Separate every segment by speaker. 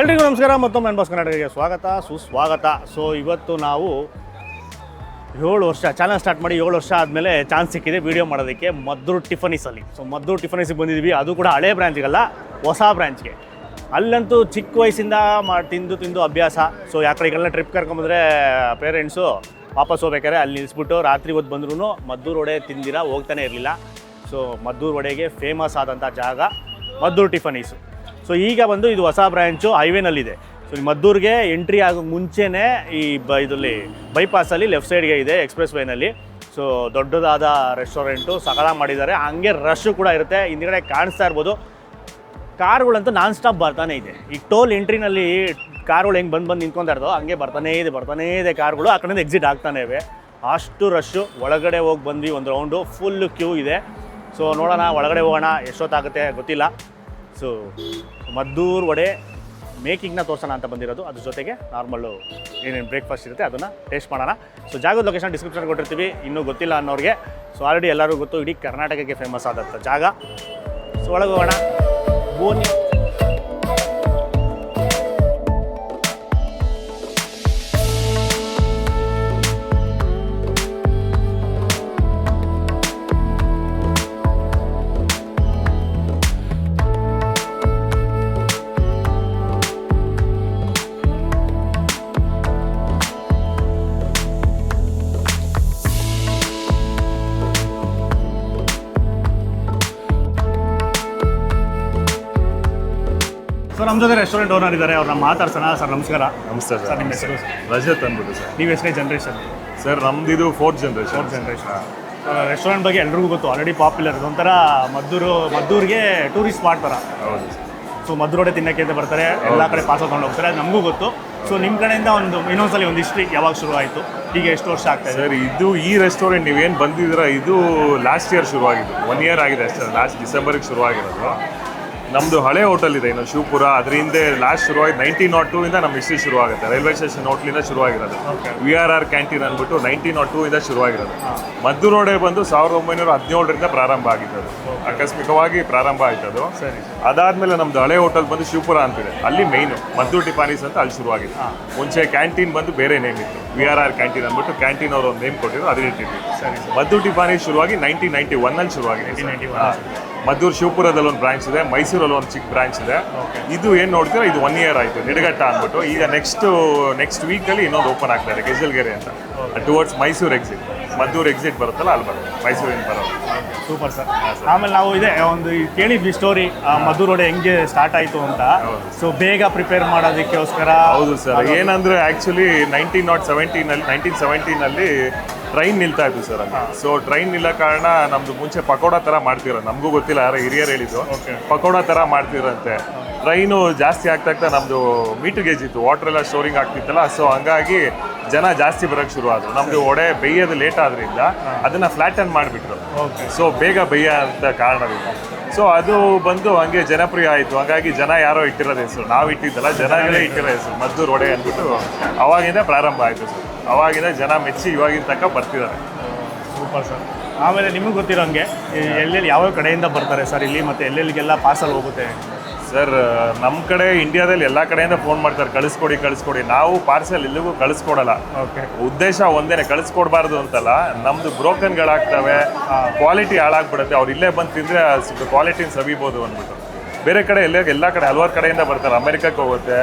Speaker 1: ಎಲ್ರಿಗೂ ನಮಸ್ಕಾರ. ಮತ್ತೊಮ್ಮೆ ಎನ್ ಬಾಸ್ ಕರ್ನಾಟಕಕ್ಕೆ ಸ್ವಾಗತ ಸುಸ್ವಾಗತ. ಸೊ ಇವತ್ತು ನಾವು 7 ವರ್ಷ ಚಾನಲ್ ಸ್ಟಾರ್ಟ್ ಮಾಡಿ 7 ವರ್ಷ ಆದಮೇಲೆ ಚಾನ್ಸ್ ಸಿಕ್ಕಿದೆ ವೀಡಿಯೋ ಮಾಡೋದಕ್ಕೆ ಮದ್ದೂರು ಟಿಫನೀಸಲ್ಲಿ. ಸೊ ಮದ್ದೂರು ಟಿಫನೀಸಿಗೆ ಬಂದಿದ್ದೀವಿ, ಅದು ಕೂಡ ಹಳೆ ಬ್ರ್ಯಾಂಚ್ಗಲ್ಲ, ಹೊಸ ಬ್ರ್ಯಾಂಚ್ಗೆ. ಅಲ್ಲಂತೂ ಚಿಕ್ಕ ವಯಸ್ಸಿಂದ ತಿಂದು ಅಭ್ಯಾಸ. ಸೊ ಯಾಕಡೆಗೆಲ್ಲ ಟ್ರಿಪ್ ಕರ್ಕೊಂಬಂದರೆ ಪೇರೆಂಟ್ಸು ವಾಪಸ್ ಹೋಗ್ಬೇಕಾದ್ರೆ ಅಲ್ಲಿ ನಿಲ್ಲಿಸ್ಬಿಟ್ಟು ರಾತ್ರಿ ಹೊತ್ತು ಬಂದ್ರೂ ಮದ್ದೂರು ವಡೆ ತಿಂದಿರ ಹೋಗ್ತಾನೆ ಇರಲಿಲ್ಲ. ಸೊ ಮದ್ದೂರು ವಡೆಗೆ ಫೇಮಸ್ ಆದಂಥ ಜಾಗ ಮದ್ದೂರು ಟಿಫನೀಸು. ಸೊ ಈಗ ಬಂದು ಇದು ಹೊಸ ಬ್ರ್ಯಾಂಚು ಹೈವೇನಲ್ಲಿದೆ. ಸೊ ಈ ಮದ್ದೂರಿಗೆ ಎಂಟ್ರಿ ಆಗೋಕ್ಕೆ ಮುಂಚೆನೇ ಈ ಇದರಲ್ಲಿ ಬೈಪಾಸಲ್ಲಿ ಲೆಫ್ಟ್ ಸೈಡ್ಗೆ ಇದೆ, ಎಕ್ಸ್ಪ್ರೆಸ್ ವೇನಲ್ಲಿ. ಸೊ ದೊಡ್ಡದಾದ ರೆಸ್ಟೋರೆಂಟು ಸಕಲ ಮಾಡಿದ್ದಾರೆ. ಹಂಗೆ ರಶ್ಶು ಕೂಡ ಇರುತ್ತೆ. ಹಿಂದ್ಗಡೆ ಕಾಣಿಸ್ತಾ ಇರ್ಬೋದು, ಕಾರ್ಗಳಂತೂ ನಾನ್ ಸ್ಟಾಪ್ ಬರ್ತಾನೆ ಇದೆ. ಈ ಟೋಲ್ ಎಂಟ್ರಿನಲ್ಲಿ ಕಾರ್ಗಳು ಹೆಂಗೆ ಬಂದು ನಿಂತ್ಕೊತಾ ಇರ್ತೋ ಹಂಗೆ ಬರ್ತಾನೇ ಇದೆ ಕಾರ್ಗಳು. ಆ ಕಡೆಯಿಂದ ಎಕ್ಸಿಟ್ ಆಗ್ತಾನೆ ಇವೆ. ಅಷ್ಟು ರಶ್ಶು. ಒಳಗಡೆ ಹೋಗಿ ಬಂದ್ವಿ, ಒಂದು ರೌಂಡು ಫುಲ್ ಕ್ಯೂ ಇದೆ. ಸೊ ನೋಡೋಣ, ಒಳಗಡೆ ಹೋಗೋಣ, ಎಷ್ಟೊತ್ತಾಗುತ್ತೆ ಗೊತ್ತಿಲ್ಲ. ಸೊ ಮದ್ದೂರು ವಡೆ ಮೇಕಿಂಗ್ನ ತೋರಿಸೋಣ ಅಂತ ಬಂದಿರೋದು. ಅದ್ರ ಜೊತೆಗೆ ನಾರ್ಮಲ್ಲು ಏನೇನು ಬ್ರೇಕ್ಫಾಸ್ಟ್ ಇರುತ್ತೆ ಅದನ್ನು ಟೇಸ್ಟ್ ಮಾಡೋಣ. ಸೊ ಜಾಗದ ಲೊಕೇಶನ್ ಡಿಸ್ಕ್ರಿಪ್ಷನ್ ಕೊಟ್ಟಿರ್ತೀವಿ, ಇನ್ನೂ ಗೊತ್ತಿಲ್ಲ ಅನ್ನೋರಿಗೆ. ಸೊ ಆಲ್ರೆಡಿ ಎಲ್ಲರಿಗೂ ಗೊತ್ತು, ಇಡೀ ಕರ್ನಾಟಕಕ್ಕೆ ಫೇಮಸ್ ಆದಂಥ ಜಾಗ. ಸೊ ಒಳಗೆ ಹೋಗೋಣ, ಬನ್ನಿ. ಸರ್ ನಮ್ಮ ಜೊತೆ ರೆಸ್ಟೋರೆಂಟ್ ಓನರ್ ಇದ್ದಾರೆ, ಅವ್ರನ್ನ ಮಾತಾಡ್ಸೋಣ. ಸರ್ ನಮಸ್ಕಾರ.
Speaker 2: ನಮಸ್ತೆ
Speaker 1: ಸರ್, ನಿಮ್ಮ ಹೆಸರು?
Speaker 2: ರಜತ್ ಅಂದ್ಬಿಟ್ಟು ಸರ್.
Speaker 1: ನೀವು ಎಷ್ಟನೇ ಜನ್ರೇಷನ್?
Speaker 2: ಸರ್ ನಮ್ದು ಇದು ಫೋರ್ತ್ ಜನ್ರೇಷನ್.
Speaker 1: ರೆಸ್ಟೋರೆಂಟ್ ಬಗ್ಗೆ ಎಲ್ರಿಗೂ ಗೊತ್ತು, ಆಲ್ರೆಡಿ ಪಾಪ್ಯುಲರ್. ಇದೊಂಥರ ಮದ್ದೂರಿಗೆ ಟೂರಿಸ್ಟ್ ಸ್ಪಾಟ್ ಥರ.
Speaker 2: ಹೌದು.
Speaker 1: ಸೊ ಮದ್ದೂರು ವಡೆ ತಿನ್ನೋಕ್ಕೆ ಅಂತ ಬರ್ತಾರೆ, ಎಲ್ಲ ಕಡೆ ಪಾಸ್ ತೊಗೊಂಡು ಹೋಗ್ತಾರೆ, ಅದು ನಮಗೂ ಗೊತ್ತು. ಸೊ ನಿಮ್ಮ ಕಡೆಯಿಂದ ಇನ್ನೊಂದ್ಸಲಿ ಒಂದು ಹಿಸ್ಟ್ರಿ ಯಾವಾಗ ಶುರು ಆಯಿತು, ಈಗ ಎಷ್ಟು ವರ್ಷ ಆಗ್ತಾಯಿದೆ?
Speaker 2: ಸರ್ ಇದು ಈ ರೆಸ್ಟೋರೆಂಟ್ ನೀವೇನು ಬಂದಿದ್ದೀರಾ, ಇದು ಲಾಸ್ಟ್ ಇಯರ್ ಶುರುವಾಗಿದ್ದು. 1 ಇಯರ್ ಆಗಿದೆ ಅಷ್ಟೇ, ಲಾಸ್ಟ್ ಡಿಸೆಂಬರ್ಗೆ ಶುರುವಾಗಿರೋದು. ನಮ್ಮದು ಹಳೆ ಹೋಟೆಲ್ ಇದೆ ಇನ್ನು ಶಿವಪುರ, ಅದ್ರ ಹಿಂದೆ ಲಾಸ್ಟ್ ಶುರುವಾಗಿ 1902 ಇಂದ ನಮ್ಮ ಹಿಸ್ಟ್ರಿ ಶುರುವಾಗುತ್ತೆ. ರೈಲ್ವೆ ಸ್ಟೇಷನ್ ಹೋಟ್ಲಿಂದ ಶುರುವಾಗಿರೋದು. VRR ಕ್ಯಾಂಟೀನ್ ಅಂದ್ಬಿಟ್ಟು 1902 ಇಂದ ಶುರುವಾಗಿರೋದು. ಮದ್ದೂರು ವಡೆ ಬಂದು 1917ರಿಂದ ಪ್ರಾರಂಭ ಆಗಿದ್ದು, ಆಕಸ್ಮಿಕವಾಗಿ ಪ್ರಾರಂಭ ಆಯ್ತದು. ಅದಾದಮೇಲೆ ನಮ್ಮದು ಹಳೆ ಹೋಟೆಲ್ ಬಂದು ಶಿವಪುರ ಅಂತಿದೆ, ಅಲ್ಲಿ ಮೇಯ್ನು ಮದ್ದೂರು ಟಿಫಾನೀಸ್ ಅಂತ ಅಲ್ಲಿ ಶುರುವಾಗಿತ್ತು. ಮುಂಚೆ ಕ್ಯಾಂಟೀನ್ ಬಂದು ಬೇರೆ ನೇಮ್ ಇತ್ತು, VRR ಕ್ಯಾಂಟೀನ್ ಅಂದ್ಬಿಟ್ಟು ಕ್ಯಾಂಟೀನ್ ಅವರು ಒಂದು ನೇಮ್ ಕೊಟ್ಟಿದ್ರು, ಅದನ್ನ ಇಟ್ಟಿದ್ವಿ. ಮದ್ದೂರು ಟಿಫಾನೀಸ್ ಶುರುವಾಗಿ 1991 ಶುರುವಾಗಿದೆ. ಮದ್ದೂರು ಶಿವಪುರದಲ್ಲಿ ಒಂದು ಬ್ರಾಂಚ್ ಇದೆ, ಮೈಸೂರಲ್ಲಿ ಒಂದು ಚಿಕ್ಕ ಬ್ರಾಂಚ್ ಇದೆ. ಇದು ಏನು ನೋಡ್ತೀರಾ, ಇದು 1 ಇಯರ್ ಆಯಿತು, ನಿಡಘಟ್ಟ ಅಂದ್ಬಿಟ್ಟು. ಈಗ ನೆಕ್ಸ್ಟ್ ವೀಕಲ್ಲಿ ಇನ್ನೊಂದು ಓಪನ್ ಆಗ್ತಾ ಇದೆ, ಗೆಜಲ್ಗೆರೆ ಅಂತ, towards Mysuru exit. Maddur exit ಬರುತ್ತಲ್ಲ, ಅಲ್ಲಿ ಬರುತ್ತೆ, ಮೈಸೂರಿಂದ ಬರೋದು.
Speaker 1: Super sir. ಆಮೇಲೆ ನಾವು ಒಂದು ಕೇಳಿದ್ವಿ ಸ್ಟೋರಿ, ಮದ್ದೂರು ವಡೆ ಹೆಂಗೆ ಸ್ಟಾರ್ಟ್ ಆಯಿತು ಅಂತ. ಸೊ ಬೇಗ ಪ್ರಿಪೇರ್ ಮಾಡೋದಕ್ಕೋಸ್ಕರ.
Speaker 2: ಹೌದು ಸರ್, ಏನಂದರೆ ಆ್ಯಕ್ಚುಲಿ 1917ನಲ್ಲಿ ಟ್ರೈನ್ ನಿಲ್ತಾ ಇತ್ತು ಸರ್ ಅಲ್ಲಿ. ಸೊ ಟ್ರೈನ್ ನಿಲ್ಲ ಕಾರಣ ನಮ್ದು ಮುಂಚೆ ಪಕೋಡ ಥರ ಮಾಡ್ತಿರೋದು, ನಮಗೂ ಗೊತ್ತಿಲ್ಲ, ಯಾರೋ ಹಿರಿಯರು ಹೇಳಿದ್ದು ಪಕೋಡ ಥರ ಮಾಡ್ತಿರಂತೆ. ಟ್ರೈನು ಜಾಸ್ತಿ ಆಗ್ತಾ ನಮ್ಮದು ಮೀಟರ್ ಗೇಜ್ ಇತ್ತು, ವಾಟರ್ ಎಲ್ಲ ಸ್ಟೋರಿಂಗ್ ಆಗ್ತಿತ್ತಲ್ಲ. ಸೊ ಹಂಗಾಗಿ ಜನ ಜಾಸ್ತಿ ಬರೋಕ್ಕೆ ಶುರು ಆದರು. ನಮ್ಮದು ವಡೆ ಬೇಯೋದು ಲೇಟ್ ಆದ್ರಿಂದ ಅದನ್ನು ಫ್ಲ್ಯಾಟನ್ ಮಾಡಿಬಿಟ್ರು. ಸೊ ಬೇಗ ಬೇಯ ಅಂತ ಕಾರಣದಿಂದ ಸೊ ಅದು ಬಂದು ಹಂಗೆ ಜನಪ್ರಿಯ ಆಯಿತು. ಹಾಗಾಗಿ ಜನ ಯಾರೋ ಇಟ್ಟಿರೋದು ಹೆಸರು, ನಾವು ಇಟ್ಟಿದ್ದಲ್ಲ, ಜನಗಳೇ ಇಟ್ಟಿರೋ ಹೆಸರು ಮದ್ದೂರು ವಡೆ ಅಂದ್ಬಿಟ್ಟು ಅವಾಗಿಂದ ಪ್ರಾರಂಭ ಆಯಿತು ಸರ್. ಅವಾಗಿಂದ ಜನ ಮೆಚ್ಚಿ ಇವಾಗಿನ ತನಕ ಬರ್ತಿದ್ದಾರೆ.
Speaker 1: Super sir. ಆಮೇಲೆ ನಿಮಗೆ ಗೊತ್ತಿರೋಂಗೆ ಎಲ್ಲೆಲ್ಲಿ ಯಾವ್ಯಾವ ಕಡೆಯಿಂದ ಬರ್ತಾರೆ ಸರ್ ಇಲ್ಲಿ, ಮತ್ತು ಎಲ್ಲೆಲ್ಲಿಗೆಲ್ಲ ಪಾರ್ಸಲ್ ಹೋಗುತ್ತೆ?
Speaker 2: ಸರ್ ನಮ್ಮ ಕಡೆ ಇಂಡಿಯಾದಲ್ಲಿ ಎಲ್ಲ ಕಡೆಯಿಂದ ಫೋನ್ ಮಾಡ್ತಾರೆ, ಕಳಿಸ್ಕೊಡಿ. ನಾವು ಪಾರ್ಸೆಲ್ ಎಲ್ಲಿಗೂ ಕಳಿಸ್ಕೊಡಲ್ಲ. ಉದ್ದೇಶ ಒಂದೇನೆ, ಕಳಿಸ್ಕೊಡ್ಬಾರ್ದು ಅಂತಲ್ಲ, ನಮ್ಮದು ಬ್ರೋಕನ್ಗಳಾಗ್ತವೆ, ಕ್ವಾಲಿಟಿ ಹಾಳಾಗ್ಬಿಡುತ್ತೆ. ಅವ್ರು ಇಲ್ಲೇ ಬಂದು ತಿಂದರೆ ಕ್ವಾಲಿಟಿನ ಸವಿಬೋದು ಅಂದ್ಬಿಟ್ಟು. ಬೇರೆ ಕಡೆ ಎಲ್ಲ ಕಡೆ ಹಲವಾರು ಕಡೆಯಿಂದ ಬರ್ತಾರೆ, ಅಮೆರಿಕಕ್ಕೆ ಹೋಗುತ್ತೆ,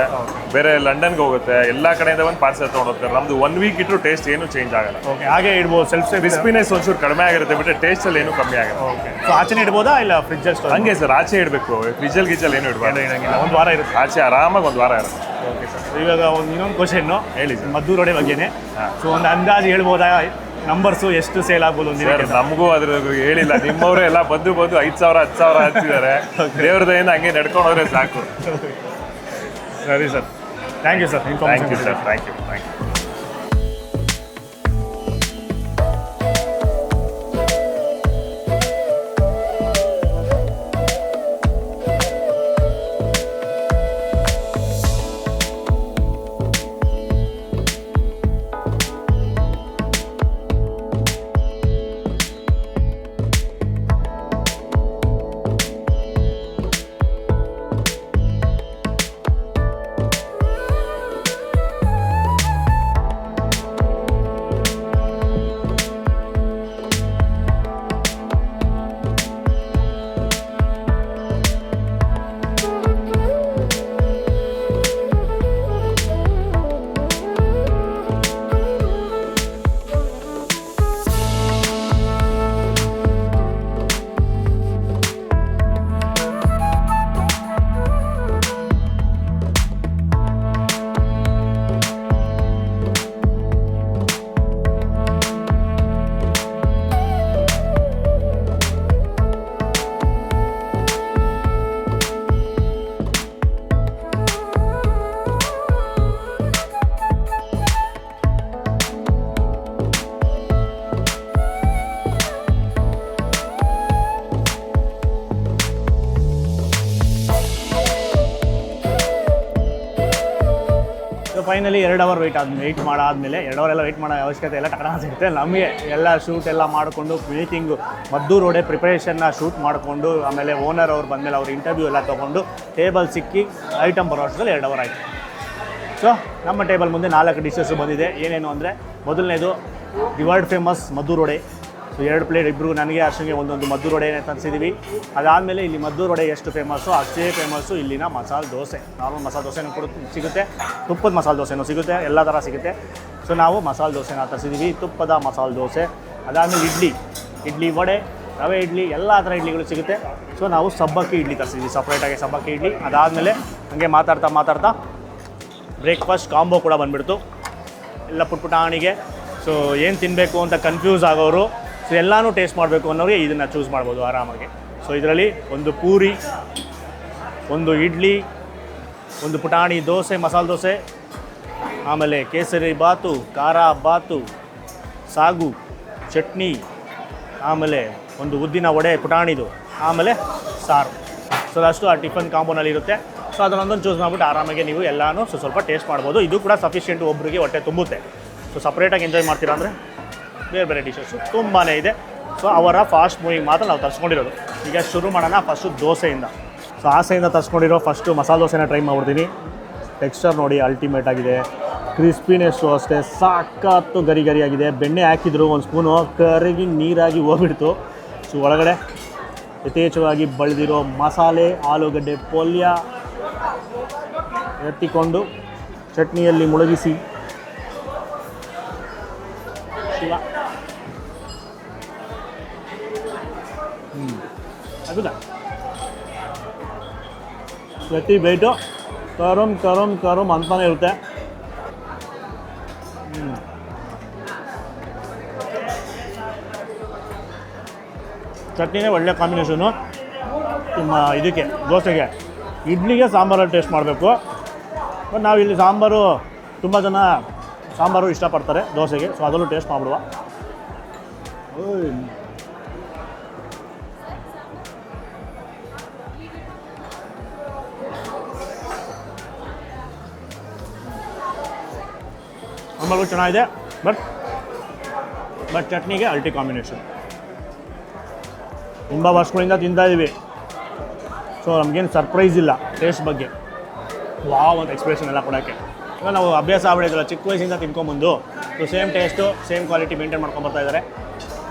Speaker 2: ಬೇರೆ ಲಂಡನ್ಗೆ ಹೋಗುತ್ತೆ, ಎಲ್ಲ ಕಡೆಯಿಂದ ಬಂದು ಪಾರ್ಸೆಲ್ ತೊಗೊಂಡು ಹೋಗ್ತಾರೆ. ನಮ್ಮದು 1 ವೀಕ್ ಇಟ್ಟರು ಟೇಸ್ಟ್ ಏನೂ ಚೇಂಜ್ ಆಗಲ್ಲ.
Speaker 1: ಹಾಗೆ ಇಡ್ಬೋದು, ಸೆಲ್ಫ್
Speaker 2: ಕ್ರಿಸ್ಪಿನೆಸ್ ಒಂಚೂರು ಕಡಿಮೆ ಆಗಿರುತ್ತೆ, ಬಿಟ್ಟರೆ ಟೇಸ್ಟಲ್ಲಿ ಏನೂ ಕಮ್ಮಿ ಆಗಲ್ಲ.
Speaker 1: ಸೊ ಆಚೆನೇ ಇಡ್ಬೋದಾ ಇಲ್ಲ ಫ್ರಿಜ್ಜಲ್ಲಿ?
Speaker 2: ಹಂಗೆ ಸರ್, ಆಚೆ ಇಡಬೇಕು, ಫ್ರಿಜ್ಜಲ್ಲಿ ಏನು ಇಡಬಾರ್ದು.
Speaker 1: ಒಂದು ವಾರ ಇರುತ್ತೆ
Speaker 2: ಆಚೆ ಆರಾಮಾಗಿ 1 ವಾರ ಇರುತ್ತೆ.
Speaker 1: Okay sir. ಇವಾಗ ಇನ್ನೊಂದು ಕ್ವಶನ್ನು
Speaker 2: ಹೇಳಿ ಸರ್,
Speaker 1: ಮದ್ದೂರು ವಡೆ ಬಗ್ಗೆನೇ. ಸೊ ಒಂದು ಅಂದಾಜು ಹೇಳ್ಬೋದಾ, ನಂಬರ್ಸು ಎಷ್ಟು ಸೇಲ್ ಆಗ್ಬೋದು?
Speaker 2: ನಮಗೂ ಅದ್ರ ಹೇಳಿಲ್ಲ, ನಿಮ್ಮವರೇ ಎಲ್ಲ ಬಂದು 5,000 10,000 ಹಚ್ತಿದ್ದಾರೆ. ದೇವ್ರ ದಯಿಂದ ಹಂಗೆ ನಡ್ಕೊಂಡವ್ರೆ ಸಾಕು.
Speaker 1: ಸರಿ sir, thank you sir.
Speaker 2: Thank you sir, thank you.
Speaker 1: Finally 2 hour wait ಮಾಡಾದ್ಮೇಲೆ 2 ಅವರ್ ಎಲ್ಲ ವೆಯ್ಟ್ ಮಾಡೋ ಅವಶ್ಯಕತೆ ಎಲ್ಲ ಟಕಟ ಸಿಗುತ್ತೆ. ನಮಗೆ ಎಲ್ಲ ಶೂಟ್ ಎಲ್ಲ ಮಾಡಿಕೊಂಡು ಮೀಟಿಂಗು ಮದ್ದೂರು ರೋಡೆ ಪ್ರಿಪ್ರೇಷನ್ನ ಶೂಟ್ ಮಾಡಿಕೊಂಡು ಆಮೇಲೆ ಓನರ್ ಅವ್ರು ಬಂದಮೇಲೆ ಅವ್ರ ಇಂಟರ್ವ್ಯೂ ಎಲ್ಲ ತೊಗೊಂಡು ಟೇಬಲ್ ಸಿಕ್ಕಿ ಐಟಮ್ ಬರೋ ಅಷ್ಟರಲ್ಲಿ 2 ಅವರ್ ಆಯಿತು. ಸೊ ನಮ್ಮ ಟೇಬಲ್ ಮುಂದೆ 4 ಡಿಶಸ್ ಬಂದಿದೆ. ಏನೇನು ಅಂದರೆ ಮೊದಲನೇದು the world famous Maddur vada. So 2 plate ಇಬ್ಬರು ನನಗೆ ಅರ್ಶನ್ಗೆ ಒಂದೊಂದು ಮದ್ದೂರು ವಡೆನೇ ತಂದಿಸಿದ್ದೀವಿ. ಅದಾದಮೇಲೆ ಇಲ್ಲಿ ಮದ್ದೂರು ವಡೆ ಎಷ್ಟು ಫೇಮಸ್ಸು ಅಷ್ಟೇ ಫೇಮಸ್ಸು ಇಲ್ಲಿನ ಮಸಾಲೆ ದೋಸೆ. ನಾರ್ಮಲ್ ಮಸಾಲೆ ದೋಸೆನೂ ಕೂಡ ಸಿಗುತ್ತೆ, ತುಪ್ಪದ ಮಸಾಲೆ ದೋಸೆನೂ ಸಿಗುತ್ತೆ, ಎಲ್ಲ ಥರ ಸಿಗುತ್ತೆ. ಸೊ ನಾವು ಮಸಾಲೆ ದೋಸೆನ ತರಿಸಿದ್ದೀವಿ, ತುಪ್ಪದ ಮಸಾಲೆ ದೋಸೆ. ಅದಾದಮೇಲೆ ಇಡ್ಲಿ ವಡೆ, ರವೆ ಇಡ್ಲಿ, ಎಲ್ಲ ಥರ ಇಡ್ಲಿಗಳು ಸಿಗುತ್ತೆ. ಸೊ ನಾವು ಸಬ್ಬಕ್ಕಿ ಇಡ್ಲಿ ತರಿಸಿದ್ವಿ, ಸಪ್ರೇಟಾಗಿ ಸಬ್ಬಕ್ಕಿ ಇಡ್ಲಿ. ಅದಾದಮೇಲೆ ಹಾಗೆ ಮಾತಾಡ್ತಾ ಬ್ರೇಕ್ಫಾಸ್ಟ್ ಕಾಂಬೋ ಕೂಡ ಬಂದುಬಿಡ್ತು ಎಲ್ಲ ಪುಟ್ಪುಟಾಣಿಗೆ. ಸೊ ಏನು ತಿನ್ನಬೇಕು ಅಂತ ಕನ್ಫ್ಯೂಸ್ ಆಗೋರು, ಸೊ ಎಲ್ಲನೂ ಟೇಸ್ಟ್ ಮಾಡಬೇಕು ಅನ್ನೋರಿಗೆ ಇದನ್ನು ಚೂಸ್ ಮಾಡ್ಬೋದು ಆರಾಮಾಗಿ. ಸೊ ಇದರಲ್ಲಿ ಒಂದು ಪೂರಿ, ಒಂದು ಇಡ್ಲಿ, ಒಂದು ಪುಟಾಣಿ ದೋಸೆ, ಮಸಾಲೆ ದೋಸೆ, ಆಮೇಲೆ ಕೇಸರಿ ಬಾತು, ಖಾರ ಬಾತು, ಸಾಗು, ಚಟ್ನಿ, ಆಮೇಲೆ ಒಂದು ಉದ್ದಿನ ವಡೆ ಪುಟಾಣಿದು, ಆಮೇಲೆ ಸಾರು. ಸೊ ಅಷ್ಟು ಆ ಟಿಫನ್ ಕಾಂಬೋನಲ್ಲಿ ಇರುತ್ತೆ. ಸೊ ಅದನ್ನೊಂದೊಂದು ಚೂಸ್ ಮಾಡಿಬಿಟ್ಟು ಆರಾಮಾಗಿ ನೀವು ಎಲ್ಲನೂ ಸ್ವಲ್ಪ ಟೇಸ್ಟ್ ಮಾಡ್ಬೋದು. ಇದು ಕೂಡ ಸಫಿಷಿಯೆಂಟ್ ಒಬ್ಬರಿಗೆ ಹೊಟ್ಟೆ ತುಂಬುತ್ತೆ. ಸೊ ಸಪ್ರೇಟಾಗಿ ಎಂಜಾಯ್ ಮಾಡ್ತೀರಾ ಅಂದರೆ ಬೇರೆ ಡಿಶಸ್ಸು ತುಂಬಾ ಇದೆ. ಸೊ ಅವರ ಫಾಸ್ಟ್ ಮೂವಿಂಗ್ ಮಾತ್ರ ನಾವು ತರಿಸ್ಕೊಂಡಿರೋದು. ಈಗ ಶುರು ಮಾಡೋಣ ಫಸ್ಟು ದೋಸೆಯಿಂದ. ಸೊ ಆಸೆಯಿಂದ ತರಿಸ್ಕೊಂಡಿರೋ ಫಸ್ಟು ಮಸಾಲೆ ದೋಸೆನ ಟ್ರೈ ಮಾಡ್ಬಿಡ್ತೀನಿ. ಟೆಕ್ಸ್ಚರ್ ನೋಡಿ ಅಲ್ಟಿಮೇಟ್ ಆಗಿದೆ, ಕ್ರಿಸ್ಪಿನೆಸ್ಸು ಅಷ್ಟೇ ಸಖತ್ತು ಗರಿಯಾಗಿದೆ. ಬೆಣ್ಣೆ ಹಾಕಿದ್ರು ಒಂದು ಸ್ಪೂನು ಕರಗಿ ನೀರಾಗಿ ಹೋಗ್ಬಿಡ್ತು. ಸೊ ಒಳಗಡೆ ಯಥೇಚ್ಛವಾಗಿ ಬಳ್ದಿರೋ ಮಸಾಲೆ, ಆಲೂಗಡ್ಡೆ ಪಲ್ಯ ಎತ್ತಿಕೊಂಡು ಚಟ್ನಿಯಲ್ಲಿ ಮುಳುಗಿಸಿ ಅದುದ ಪ್ರತಿ ಬೈಟು ಕರಮ್ ಅಂತಾನೆ ಇರುತ್ತೆ. ಚಟ್ನಿನೇ ಒಳ್ಳೆ ಕಾಂಬಿನೇಷನು. ನಿಮ್ಮ ಇದಕ್ಕೆ ದೋಸೆಗೆ, ಇಡ್ಲಿಗೆ ಸಾಂಬಾರಲ್ಲಿ ಟೇಸ್ಟ್ ಮಾಡಬೇಕು. ಬಟ್ ನಾವಿಲ್ಲಿ ಸಾಂಬಾರು ತುಂಬ ಜನ ಸಾಂಬಾರು ಇಷ್ಟಪಡ್ತಾರೆ ದೋಸೆಗೆ. ಸೊ ಅದರಲ್ಲೂ ಟೇಸ್ಟ್ ಮಾಡಿಬಿಡುವ. ಸಾಂಬಾರು ಚೆನ್ನಾಗಿದೆ, ಬಟ್ ಚಟ್ನಿಗೆ ಅಲ್ಟಿ ಕಾಂಬಿನೇಷನ್. ತುಂಬ ವರ್ಷಗಳಿಂದ ತಿಂತಾಯಿದ್ದೀವಿ. ಸೊ ನಮಗೇನು ಸರ್ಪ್ರೈಸ್ ಇಲ್ಲ ಟೇಸ್ಟ್ ಬಗ್ಗೆ. ವಾವ್ ಅಂತ ಎಕ್ಸ್ಪ್ರೆಷನ್ ಎಲ್ಲ ಕೊಡೋಕ್ಕೆ. ಈಗ ನಾವು ಅಭ್ಯಾಸ ಆಗ್ಬಿಟ್ಟಿದ್ದಲ್ಲ ಚಿಕ್ಕ ವಯಸ್ಸಿಂದ ತಿನ್ಕೊಂಬಂದು. So same taste same quality maintain ಮಾಡ್ಕೊಂಬರ್ತಾ ಇದ್ದಾರೆ.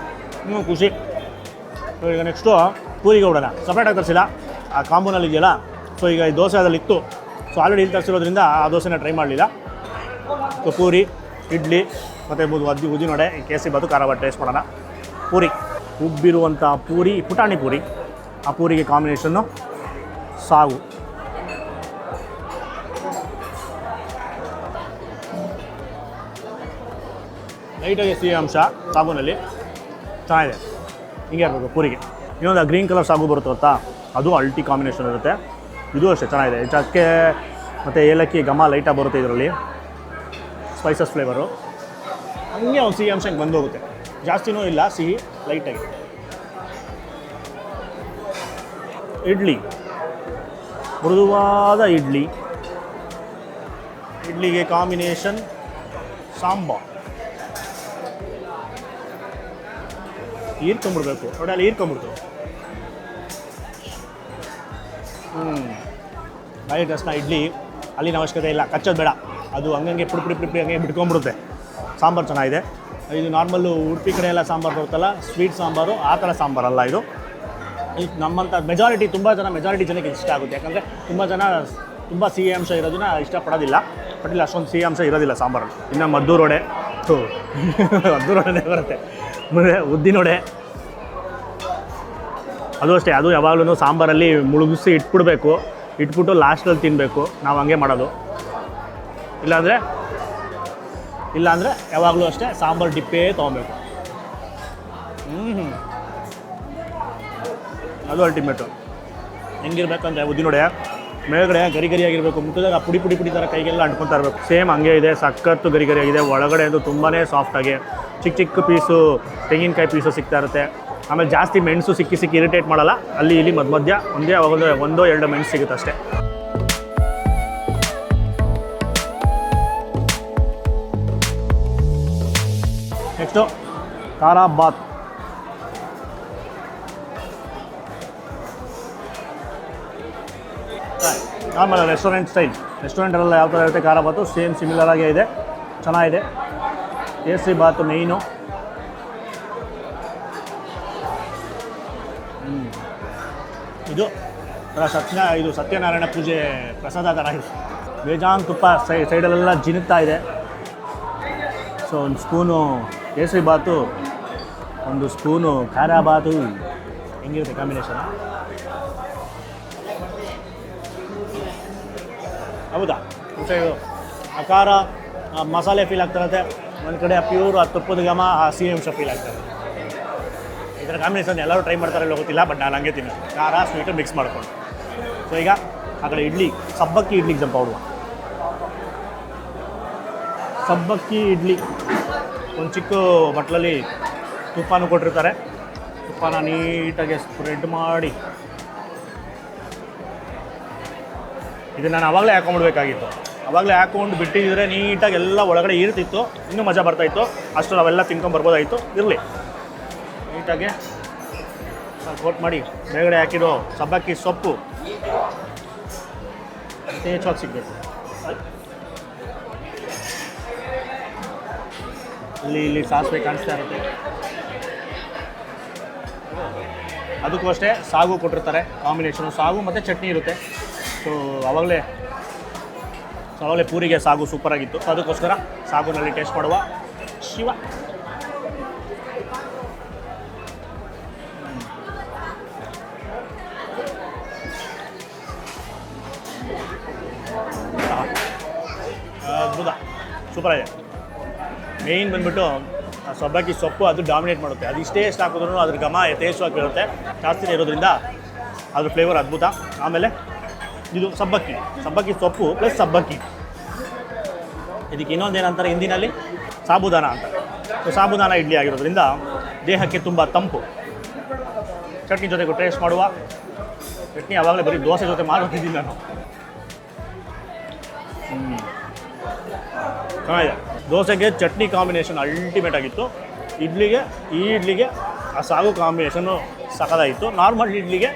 Speaker 1: ಖುಷಿ. ಸೊ ಈಗ ನೆಕ್ಸ್ಟು ಪೂರಿಗೆ ಬಿಡೋಣ. ಸಪ್ರೇಟಾಗಿ ತರಿಸಿಲ್ಲ, ಆ ಕಾಂಬೋನಲ್ಲಿ ಇದೆಯಲ್ಲ. ಸೊ ಈಗ ಈ ದೋಸೆ ಅದ್ರಲ್ಲಿ ಇತ್ತು. ಸೊ ಆಲ್ರೆಡಿ ಇಲ್ಲಿ ತರಿಸಿರೋದ್ರಿಂದ ಆ ದೋಸೆನ ಟ್ರೈ ಮಾಡಲಿಲ್ಲ. ಸೊ ಪೂರಿ, ಇಡ್ಲಿ ಮತ್ತು ಉದ್ದಿನ ವಡೆ, ಕೇಸರಿ ಬಾತು, ಖಾರ ಬಾತು ಟೇಸ್ಟ್ ಮಾಡೋಣ. ಪೂರಿ, ಉಬ್ಬಿರುವಂಥ ಪೂರಿ, ಪುಟಾಣಿ ಪೂರಿ. ಆ ಪೂರಿಗೆ ಕಾಂಬಿನೇಷನ್ನು ಸಾಗು. ಲೈಟಾಗಿ ಸಿಹಿ ಅಂಶ ಸಾಗುನಲ್ಲಿ ಚೆನ್ನಾಗಿದೆ. ಹಿಂಗೆ ಇರಬೇಕು ಪೂರಿಗೆ. ಇನ್ನೊಂದು ಗ್ರೀನ್ ಕಲರ್ ಸಾಗು ಬರುತ್ತೆ ಗೊತ್ತಾ, ಅದು ಅಲ್ಟಿ ಕಾಂಬಿನೇಷನ್ ಇರುತ್ತೆ. ಇದು ಅಷ್ಟೇ ಚೆನ್ನಾಗಿದೆ. ಚಕ್ಕೆ ಮತ್ತು ಏಲಕ್ಕಿ ಘಮ ಲೈಟಾಗಿ ಬರುತ್ತೆ ಇದರಲ್ಲಿ, ಸ್ಪೈಸಸ್ ಫ್ಲೇವರು. ಹಂಗೆ ಒಂದು ಸಿಹಿ ಅಂಶ ಹಿಂಗೆ ಬಂದೋಗುತ್ತೆ, ಜಾಸ್ತಿನೂ ಇಲ್ಲ, ಸಿಹಿ ಲೈಟಾಗಿ. ಇಡ್ಲಿ, ಮೃದುವಾದ ಇಡ್ಲಿಗೆ ಕಾಂಬಿನೇಷನ್ ಸಾಂಬಾರ್. ಹೀರ್ಕೊಂಬಿಡ್ಬೇಕು ನೋಡಿ, ಅಲ್ಲಿ ಹೀರ್ಕೊಂಬಿಡ್ತು. ಲೈಟ್ ಅಷ್ಟನ್ನ ಇಡ್ಲಿ, ಅಲ್ಲಿನ ಅವಶ್ಯಕತೆ ಇಲ್ಲ, ಕಚ್ಚೋದು ಬೇಡ. ಅದು ಹಂಗಂಗೆ ಪುಡಿ ಹಂಗೆ ಬಿಟ್ಕೊಂಡ್ಬಿಡುತ್ತೆ. ಸಾಂಬಾರು ಚೆನ್ನಾಗಿದೆ. ಇದು ನಾರ್ಮಲ್ಲು ಉಡುಪಿ ಕಡೆ ಎಲ್ಲ ಸಾಂಬಾರು ಬರುತ್ತಲ್ಲ, ಸ್ವೀಟ್ ಸಾಂಬಾರು, ಆ ಥರ ಸಾಂಬಾರಲ್ಲ ಇದು. ನಮ್ಮಂಥ ಮೆಜಾರಿಟಿ ಜನಕ್ಕೆ ಇಷ್ಟ ಆಗುತ್ತೆ. ಯಾಕಂದರೆ ತುಂಬ ಸಿಹಿ ಅಂಶ ಇರೋದನ್ನ ಇಷ್ಟಪಡೋದಿಲ್ಲ. ಬಟ್ ಇಲ್ಲಿ ಅಷ್ಟೊಂದು ಸಿಹಿ ಅಂಶ ಇರೋದಿಲ್ಲ ಸಾಂಬಾರಲ್ಲಿ. ಇನ್ನು ಮದ್ದೂರು ವಡೆ ಬರುತ್ತೆ. ಮತ್ತು ಉದ್ದಿನ ವಡೆ ಅದು ಅಷ್ಟೇ. ಅದು ಯಾವಾಗಲೂ ಸಾಂಬಾರಲ್ಲಿ ಮುಳುಗಿಸಿ ಇಟ್ಬಿಟ್ಟು ಲಾಸ್ಟಲ್ಲಿ ತಿನ್ನಬೇಕು. ನಾವು ಹಂಗೆ ಮಾಡೋದು. ಇಲ್ಲಾಂದರೆ ಯಾವಾಗಲೂ ಅಷ್ಟೇ ಸಾಂಬಾರು ಡಿಪ್ಪೇ ತೊಗೊಬೇಕು. ಅದು ಅಲ್ಟಿಮೇಟು. ಹೆಂಗಿರ್ಬೇಕಂದ್ರೆ ಉದ್ದಿನ ವಡೆ ಮೇಲ್ಗಡೆ ಗರಿಯಾಗಿರಬೇಕು, ಮುಟ್ಟಿದಾಗ ಪುಡಿ ಥರ ಕೈಗೆಲ್ಲ ಅಂಟ್ಕೊತಾ ಇರಬೇಕು. ಸೇಮ್ ಹಂಗೆ ಇದೆ, ಸಖತ್ತು ಗರಿಯಾಗಿದೆ. ಒಳಗಡೆ ಅಂತೂ ತುಂಬಾ ಸಾಫ್ಟಾಗಿ ಚಿಕ್ಕ ಪೀಸು ತೆಂಗಿನಕಾಯಿ ಪೀಸು ಸಿಗ್ತಾ ಇರುತ್ತೆ. ಆಮೇಲೆ ಜಾಸ್ತಿ ಮೆಣಸು ಸಿಕ್ಕಿ ಇರಿಟೇಟ್ ಮಾಡಲ್ಲ. ಅಲ್ಲಿ ಇಲ್ಲಿ ಮಧ್ಯ ಒಂದೋ 2 ಮೆಣಸು ಸಿಗುತ್ತೆ ಅಷ್ಟೇ. Next khara bath. Normal restaurant style. ರೆಸ್ಟೋರೆಂಟಲ್ಲೆಲ್ಲ ಯಾವ ಥರ ಇರುತ್ತೆ ಖಾರ ಬಾತು, ಸೇಮ್ ಸಿಮಿಲರ್ ಆಗೇ ಇದೆ, ಚೆನ್ನಾಗಿದೆ. ಕೇಸರಿ ಬಾತು ಮೇಯ್ನು. ಇದು ಇದು ಸತ್ಯನಾರಾಯಣ ಪೂಜೆ ಪ್ರಸಾದ ಥರ ಇದೆ. ಬೇಜಾನ್ ತುಪ್ಪ ಸೈಡಲ್ಲೆಲ್ಲ ಜಿನುಗ್ತಾ ಇದೆ. ಸೊ ಒಂದು ಸ್ಪೂನು ಕೇಸರಿ ಬಾತು, ಒಂದು ಸ್ಪೂನು ಖಾರ ಬಾತು, ಹೆಂಗಿರುತ್ತೆ ಕಾಂಬಿನೇಷನ್? ಹೌದಾ? ಒಂದು ಸೈಡು ಆ ಖಾರ ಮಸಾಲೆ ಫೀಲ್ ಆಗ್ತಿರುತ್ತೆ, ಒಂದು ಕಡೆ ಪ್ಯೂರ್ ಆ ತುಪ್ಪದ ಘಮ, ಆ ಸಿಹಿ ಅಂಶ ಫೀಲ್ ಆಗ್ತದೆ. ಇದರ ಕಾಂಬಿನೇಷನ್ ಎಲ್ಲರೂ ಟ್ರೈ ಮಾಡ್ತಾರೆ ಇಲ್ಲ ಗೊತ್ತಿಲ್ಲ, ಬಟ್ ನಾನು ಹಂಗೆ ತಿನ್ನೋದು, ಖಾರ ಸ್ವೀಟು ಮಿಕ್ಸ್ ಮಾಡ್ಕೊಂಡು. ಸೊ ಈಗ ಆ ಕಡೆ ಇಡ್ಲಿ, ಸಬ್ಬಕ್ಕಿ ಇಡ್ಲಿಗೆ ಜಂಪ್ ಆಡುವ. ಸಬ್ಬಕ್ಕಿ ಇಡ್ಲಿ ಒಂದು ಚಿಕ್ಕ ಬಟ್ಲಲ್ಲಿ ತುಪ್ಪನೂ ಕೊಟ್ಟಿರ್ತಾರೆ. ತುಪ್ಪನ ನೀಟಾಗಿ ಸ್ಪ್ರೆಡ್ ಮಾಡಿ ಇದನ್ನು ನಾನು ಆವಾಗಲೇ ಹಾಕೊಂಡ್ಬಿಡ್ಬೇಕಾಗಿತ್ತು. ಆವಾಗಲೇ ಹಾಕೊಂಡು ಬಿಟ್ಟಿದ್ರೆ ನೀಟಾಗಿ ಎಲ್ಲ ಒಳಗಡೆ ಇರ್ತಿತ್ತು, ಇನ್ನೂ ಮಜಾ ಬರ್ತಾಯಿತ್ತು. ಅಷ್ಟು ನಾವೆಲ್ಲ ತಿನ್ಕೊಂಬರ್ಬೋದಾಯಿತು. ಇರಲಿ, ನೀಟಾಗಿ ಕೋಟ್ ಮಾಡಿ ಮೇಲ್ಗಡೆ ಹಾಕಿರೋ ಸಬ್ಬಕ್ಕಿ ಸೊಪ್ಪು ಯಥೇಚ್ಛವಾಗಿ ಸಿಗಬೇಕು. ಇಲ್ಲಿ ಸಾಸಿವೆ ಕಾಣಿಸ್ತಾ ಇರುತ್ತೆ. ಅದಕ್ಕೂ ಅಷ್ಟೇ ಸಾಗು ಕೊಟ್ಟಿರ್ತಾರೆ, ಕಾಂಬಿನೇಷನು ಸಾಗು ಮತ್ತು ಚಟ್ನಿ ಇರುತ್ತೆ. ಸೊ ಆವಾಗಲೇ ಪೂರಿಗೆ ಸಾಗು ಸೂಪರಾಗಿತ್ತು. ಸೊ ಅದಕ್ಕೋಸ್ಕರ ಸಾಗುನಲ್ಲಿ ಟೇಸ್ಟ್ ಮಾಡುವ. ಶಿವ ಅದ್ಭುತ, ಸೂಪರಾಗಿದೆ. ಮೇಯ್ನ್ ಬಂದುಬಿಟ್ಟು ಸಬ್ಬಕ್ಕಿ ಸೊಪ್ಪು ಅದು ಡಾಮಿನೇಟ್ ಮಾಡುತ್ತೆ. ಅದು ಇಷ್ಟೇ ಎಷ್ಟು ಹಾಕಿದ್ರೂ ಅದ್ರ ಘಮ ಯಥೇಚ್ಛವಾಗಿ ಇರುತ್ತೆ, ಜಾಸ್ತಿನೇ ಇರೋದ್ರಿಂದ ಅದ್ರ ಫ್ಲೇವರ್ ಅದ್ಭುತ. ಆಮೇಲೆ ಇದು ಸಬ್ಬಕ್ಕಿ ಸೊಪ್ಪು ಪ್ಲಸ್ ಸಬ್ಬಕ್ಕಿ. ಇದಕ್ಕೆ ಇನ್ನೊಂದೇನಂತಾರೆ ಹಿಂದಿನಲ್ಲಿ ಸಾಬುದಾನ ಅಂತಾರೆ. ಸೊ ಸಾಬುದಾನ ಇಡ್ಲಿ ಆಗಿರೋದ್ರಿಂದ ದೇಹಕ್ಕೆ ತುಂಬ ತಂಪು. ಚಟ್ನಿ ಜೊತೆಗೂ ಟೇಸ್ಟ್ ಮಾಡುವ. ಚಟ್ನಿ ಆವಾಗಲೇ ಬರೀ ದೋಸೆ ಜೊತೆ ಮಾಡೋತಿದ್ದೀನಿ ನಾನು. ಚೆನ್ನಾಗಿದೆ. ದೋಸೆಗೆ ಚಟ್ನಿ ಕಾಂಬಿನೇಷನ್ ಅಲ್ಟಿಮೇಟ್ ಆಗಿತ್ತು. ಈ ಇಡ್ಲಿಗೆ ಆ ಸಾಗು ಕಾಂಬಿನೇಷನ್ನು ಸಖತ್ತಾಗಿತ್ತು. ನಾರ್ಮಲ್ ಇಡ್ಲಿಗೆ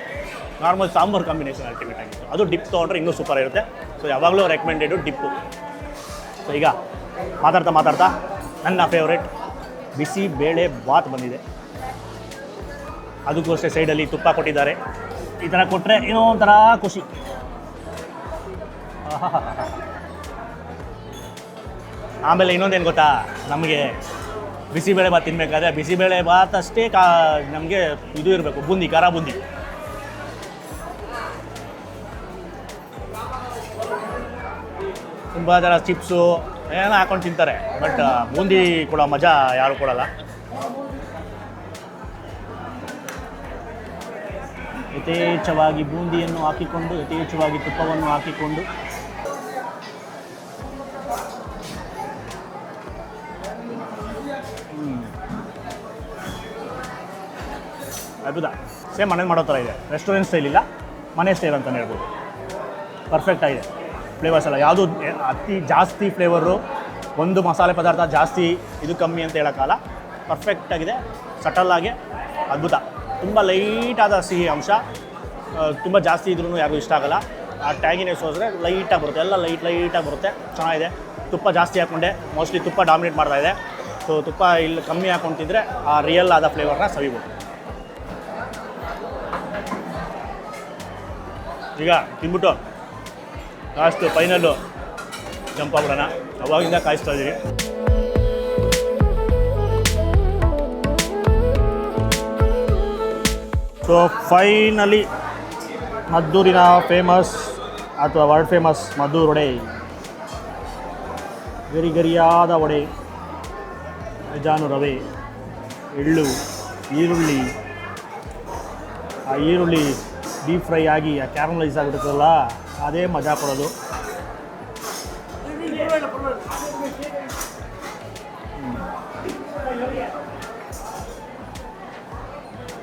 Speaker 1: ನಾರ್ಮಲ್ ಸಾಂಬಾರು ಕಾಂಬಿನೇಷನ್ ಅಲ್ಟಿಮೇಟ್ ಆಗಿತ್ತು. ಅದು ಡಿಪ್ ತೊಗೊಂಡ್ರೆ ಇನ್ನೂ ಸೂಪರ್ ಇರುತ್ತೆ. ಸೊ ಯಾವಾಗಲೂ ರೆಕಮೆಂಡೆಡು ಡಿಪ್ಪು. ಸೊ ಈಗ ಮಾತಾಡ್ತಾ ನನ್ನ ಫೇವ್ರೇಟ್ ಬಿಸಿ ಬೇಳೆ ಬಾತ್ ಬಂದಿದೆ. ಅದಕ್ಕೂ ಅಷ್ಟೇ ಸೈಡಲ್ಲಿ ತುಪ್ಪ ಕೊಟ್ಟಿದ್ದಾರೆ. ಈ ಥರ ಕೊಟ್ಟರೆ ಏನೋ ಒಂಥರ ಖುಷಿ. ಆಮೇಲೆ ಇನ್ನೊಂದೇನು ಗೊತ್ತಾ, ನಮಗೆ ಬಿಸಿಬೇಳೆ ಬಾತ್ ತಿನ್ನಬೇಕಾದ್ರೆ ಬಿಸಿಬೇಳೆ ಬಾತ್ ಅಷ್ಟೇ ನಮಗೆ ಇದು ಇರಬೇಕು, ಬೂಂದಿ, ಖಾರ ಬೂಂದಿ. ತುಂಬ ಜನ ಚಿಪ್ಸು ಏನೋ ಹಾಕೊಂಡು ತಿಂತಾರೆ, ಬಟ್ ಬೂಂದಿ ಕೊಡೋ ಮಜಾ ಯಾರು ಕೊಡಲ್ಲ. ಯಥೇಚ್ಛವಾಗಿ ಬೂಂದಿಯನ್ನು ಹಾಕಿಕೊಂಡು, ಯಥೇಚ್ಛವಾಗಿ ತುಪ್ಪವನ್ನು ಹಾಕಿಕೊಂಡು ಅದ್ಭುತ. ಸೇಮ್ ಮನೇಲಿ ಮಾಡೋ ಥರ ಇದೆ. ರೆಸ್ಟೋರೆಂಟ್ ಸ್ಟೈಲ್ ಇಲ್ಲ, ಮನೆ ಸ್ಟೈಲ್ ಅಂತಲೇ ಹೇಳ್ಬೋದು. ಪರ್ಫೆಕ್ಟ್ ಆಗಿದೆ. ಫ್ಲೇವರ್ಸ್ ಎಲ್ಲ ಯಾವುದು ಅತಿ ಜಾಸ್ತಿ ಫ್ಲೇವರು, ಒಂದು ಮಸಾಲೆ ಪದಾರ್ಥ ಜಾಸ್ತಿ ಇದು ಕಮ್ಮಿ ಅಂತ ಹೇಳೋಕ್ಕಲ್ಲ. ಪರ್ಫೆಕ್ಟಾಗಿದೆ, ಸಟಲ್ಲಾಗಿ ಅದ್ಭುತ. ತುಂಬ ಲೈಟಾದ ಸಿಹಿ ಅಂಶ, ತುಂಬ ಜಾಸ್ತಿ ಇದ್ರೂ ಯಾರಿಗೂ ಇಷ್ಟ ಆಗಲ್ಲ. ಆ ಟ್ಯಾಗಿನೆಸ್ ಹೋದರೆ ಲೈಟಾಗಿ ಬರುತ್ತೆ, ಎಲ್ಲ ಲೈಟಾಗಿ ಬರುತ್ತೆ. ಚೆನ್ನಾಗಿದೆ. ತುಪ್ಪ ಜಾಸ್ತಿ ಹಾಕ್ಕೊಂಡೆ, ಮೋಸ್ಟ್ಲಿ ತುಪ್ಪ ಡಾಮಿನೇಟ್ ಮಾಡ್ತಾಯಿದೆ. ಸೊ ತುಪ್ಪ ಇಲ್ಲಿ ಕಮ್ಮಿ ಹಾಕ್ಕೊಂಡು ತಿಂದರೆ ಆ ರಿಯಲ್ ಆದ ಫ್ಲೇವರ್ನ ಸವಿಬೋದು. ಈಗ ತಿಂದ್ಬಿಟ್ಟು ಲಾಸ್ಟ್ ಫೈನಲ್ಲು ಜಂಪ್ ಆಗ್ಬಿಡೋಣ. ಅವಾಗಿಂದ ಕಾಯಿಸ್ತಾ ಇದ್ದೀವಿ. ಸೊ ಫೈನಲಿ ಮದ್ದೂರಿನ ಫೇಮಸ್ ಅಥವಾ ವರ್ಲ್ಡ್ ಫೇಮಸ್ ಮದ್ದೂರು ವಡೆ, ಗರಿಗರಿಯಾದ ವಡೆ, ಬೇಜಾನು ರವೆ, ಎಳ್ಳು, ಈರುಳ್ಳಿ. ಆ ಈರುಳ್ಳಿ ಡೀಪ್ ಫ್ರೈ ಆಗಿ ಆ ಕ್ಯಾರಮಲೈಸ್ ಆಗಿಬಿಡುತ್ತಲ್ಲ, ಅದೇ ಮಜಾ ಕೊಡೋದು.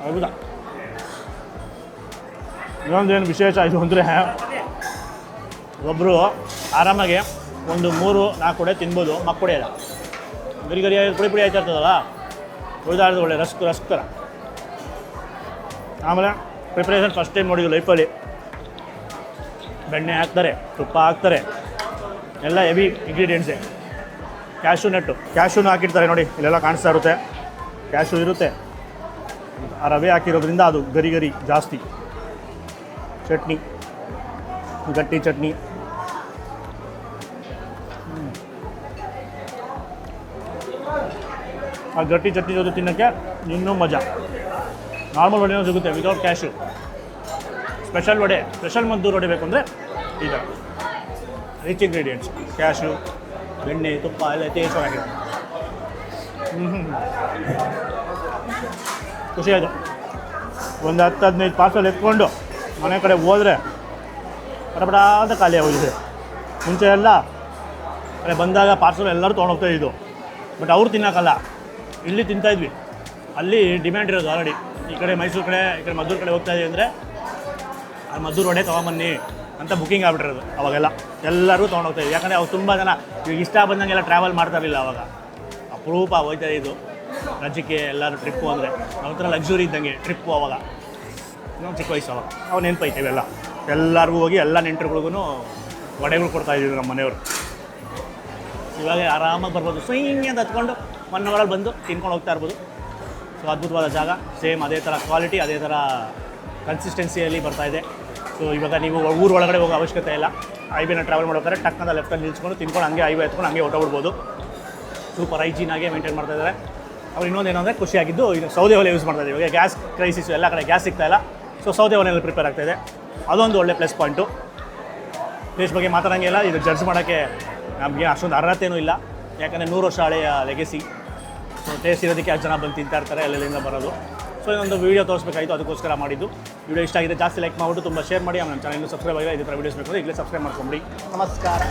Speaker 1: ಹೌದಾ? ಇನ್ನೊಂದೇನು ವಿಶೇಷ ಇದು ಅಂದರೆ, ಒಬ್ಬರು ಆರಾಮಾಗಿ ಒಂದು 3-4 ವಡೆ ತಿನ್ಬೋದು, ಮಕ್ಕಳಿಲ್ಲ. ಗರಿ ಗರಿ ಪುಡಿ ಪುಡಿ ಆಯ್ತಾ ಇರ್ತದಲ್ಲ ಉಳಿದಾಡ್ದು ಒಳ್ಳೆ ರಸ್ಕ್ ಥರ. ಆಮೇಲೆ ಪ್ರಿಪ್ರೇಷನ್ ಫಸ್ಟ್ ಟೈಮ್ ನೋಡಿದ್ದು ಲೈಫಲ್ಲಿ. ಬೆಣ್ಣೆ ಹಾಕ್ತಾರೆ, ತುಪ್ಪ ಹಾಕ್ತಾರೆ, ಎಲ್ಲ ಹೆವಿ ಇಂಗ್ರೀಡಿಯೆಂಟ್ಸೇ. ಕ್ಯಾಶೂನು ಹಾಕಿರ್ತಾರೆ ನೋಡಿ, ಇಲ್ಲೆಲ್ಲ ಕಾಣಿಸ್ತಾ ಇರುತ್ತೆ. ಕ್ಯಾಶು ಇರುತ್ತೆ, ಆ ರವೆ ಹಾಕಿರೋದ್ರಿಂದ ಅದು ಗರಿ ಗರಿ ಜಾಸ್ತಿ. ಚಟ್ನಿ, ಗಟ್ಟಿ ಚಟ್ನಿ. ಆ ಗಟ್ಟಿ ಚಟ್ನಿ ಜೊತೆ ತಿನ್ನೋಕ್ಕೆ ಇನ್ನೂ ಮಜಾ. ನಾರ್ಮಲ್ ವಡೆನೂ ಸಿಗುತ್ತೆ without cash. Special vada, special Maddur vada ಬೇಕು ಅಂದರೆ ಈ ಥರ ರಿಚ್ ಇಂಗ್ರೀಡಿಯೆಂಟ್ಸ್, ಕ್ಯಾಶು, ಬೆಣ್ಣೆ, ತುಪ್ಪ ಎಲ್ಲ ಯಥೇಚ್ಛವಾಗಿದೆ. ಖುಷಿ ಆಯಿತು. ಒಂದು 10-15 ಪಾರ್ಸಲ್ ಎತ್ಕೊಂಡು ಮನೆ ಕಡೆ ಹೋದರೆ ಪಟಪಟ ಅಂತ ಖಾಲಿ ಆಗೋಗಿದೆ. ಮುಂಚೆ ಎಲ್ಲ ಕಡೆ ಬಂದಾಗ ಪಾರ್ಸಲ್ ಎಲ್ಲರೂ ತೊಗೊಂಡೋಗ್ತಾ ಇದ್ದು, ಬಟ್ ಅವ್ರು ತಿನ್ನೋಕ್ಕಲ್ಲ, ಇಲ್ಲಿ ತಿಂತಾಯಿದ್ವಿ. ಅಲ್ಲಿ ಡಿಮ್ಯಾಂಡ್ ಇರೋದು ಆಲ್ರೆಡಿ. ಈ ಕಡೆ ಮೈಸೂರು ಕಡೆ, ಈ ಕಡೆ ಮದ್ದೂರು ಕಡೆ ಹೋಗ್ತಾಯಿದ್ವಿ ಅಂದರೆ ಆ ಮದ್ದೂರು ವಡೆ ತೊಗೊಂಬನ್ನಿ ಅಂತ ಬುಕ್ಕಿಂಗ್ ಆಗ್ಬಿಟ್ಟಿರೋದು. ಅವಾಗೆಲ್ಲ ಎಲ್ಲರೂ ತೊಗೊಂಡೋಗ್ತಾಯಿದ್ವಿ. ಯಾಕಂದರೆ ಅವ್ರು ತುಂಬ ಜನ ಈಗ ಇಷ್ಟ ಬಂದಂಗೆಲ್ಲ ಟ್ರಾವೆಲ್ ಮಾಡ್ತಾ ಇರಲಿಲ್ಲ. ಅವಾಗ ಅಪರೂಪ ಹೋಗ್ತಾ ಇದ್ದು ರಾಜ್ಯಕ್ಕೆ ಎಲ್ಲರೂ ಟ್ರಿಪ್ಪು ಅಂದರೆ ಒಂಥರ ಲಕ್ಸುರಿ ಇದ್ದಂಗೆ ಟ್ರಿಪ್ಪು. ಅವಾಗ ಇನ್ನೊಂದು ಚಿಕ್ಕ ವಯಸ್ಸು, ಅವಾಗ ಅವು ನೆನಪೈತೆ ಇವೆಲ್ಲ. ಎಲ್ಲರಿಗೂ ಹೋಗಿ ಎಲ್ಲ ನೆಂಟರುಗಳಿಗೂ ವಡೆಗಳು ಕೊಡ್ತಾಯಿದ್ವಿ ನಮ್ಮ ಮನೆಯವರು. ಇವಾಗ ಆರಾಮಾಗಿ ಬರ್ಬೋದು, ಹಿಂಗೆ ಅಂತ ಹತ್ಕೊಂಡು ಮಣ್ಣಗಳಲ್ಲಿ ಬಂದು ತಿನ್ಕೊಂಡು ಹೋಗ್ತಾ ಇರ್ಬೋದು. ಸೊ ಅದ್ಭುತವಾದ ಜಾಗ, ಸೇಮ್ ಅದೇ ಥರ ಕ್ವಾಲಿಟಿ, ಅದೇ ಥರ ಕನ್ಸಿಸ್ಟೆನ್ಸಿಯಲ್ಲಿ ಬರ್ತಾಯಿದೆ. ಸೊ ಇವಾಗ ನೀವು ಊರು ಒಳಗಡೆ ಹೋಗೋ ಅವಶ್ಯಕತೆ ಇಲ್ಲ. ಹೈವೇನ ಟ್ರಾವೆಲ್ ಮಾಡ್ಬೇಕಾದ್ರೆ ಟಕ್ಕಂದ ಲೆಫ್ಟಲ್ಲಿ ನಿಲ್ಸ್ಕೊಂಡು ತಿನ್ಕೊಂಡು ಹಂಗೆ ಹೈವೇ ಎತ್ಕೊಂಡು ಹಂಗೆ ಹೊರಟೋಗ್ಬಿಡ್ಬೋದು. ಸೂಪರ್ ಹೈಜೀನಾಗೆ ಮೇಂಟೈನ್ ಮಾಡ್ತಾಯಿದ್ದಾರೆ. ಅವ್ರು ಇನ್ನೊಂದೇನು ಅಂದರೆ ಖುಷಿಯಾಗಿದ್ದು, ಇದು ಸೌದೆ ಒಲೆ ಯೂಸ್ ಮಾಡ್ತಾಯಿದ್ದೀವಿ. ಇವಾಗ ಗ್ಯಾಸ್ ಕ್ರೈಸಿಸ್, ಎಲ್ಲ ಕಡೆ ಗ್ಯಾಸ್ ಸಿಗ್ತಾಯಿಲ್ಲ. ಸೊ ಸೌದೆ ಒಲೆಯಲ್ಲಿ ಪ್ರಿಪೇರ್ ಆಗ್ತಾಯಿದೆ. ಅದೊಂದು ಒಳ್ಳೆ ಪ್ಲಸ್ ಪಾಯಿಂಟು. ಟೇಸ್ಟ್ ಬಗ್ಗೆ ಮಾತಾಡೋಂಗಿಲ್ಲ, ಇದು ಜಡ್ಜ್ ಮಾಡೋಕ್ಕೆ ನಮಗೆ ಅಷ್ಟೊಂದು ಅರ್ಹತೆಯೂ ಇಲ್ಲ. ಯಾಕಂದರೆ 100 ವರ್ಷ ಹಳೆಯ ಲೆಗೆಸಿ. ಸೊ ಟೇಸ್ಟ್ ಇರೋದಕ್ಕೆ ಅಷ್ಟು ಜನ ಬಂದು ತಿಂತಾ ಇರ್ತಾರೆ ಅಲ್ಲೆಲ್ಲಿಂದ ಬರೋದು. ಸೊ ಇದೊಂದು ವೀಡಿಯೋ ತೋರಿಸ್ಬೇಕಾಯಿತು, ಅದಕ್ಕೋಸ್ಕರ ಮಾಡಿದ್ದು. ವಿಡಿಯೋ ಇಷ್ಟ ಆಗಿದೆ ಜಾಸ್ತಿ ಲೈಕ್ ಮಾಡಿಬಿಟ್ಟು ತುಂಬ ಶೇರ್ ಮಾಡಿ. ಆಮೇಲೆ ನನ್ನ ಚಾನಲ್ ಸಬ್ಸ್ಕ್ರೈಬ್ ಆಗಿಲ್ಲ, ಇದೇ ಥರ ವೀಡಿಯೋಸ್ ಬೇಕು ಅಂದರೆ ಈಗಲೇ ಸಬ್ಸ್ಕ್ರೈಬ್ ಮಾಡ್ಕೊಂಬಿಡಿ. ನಮಸ್ಕಾರ.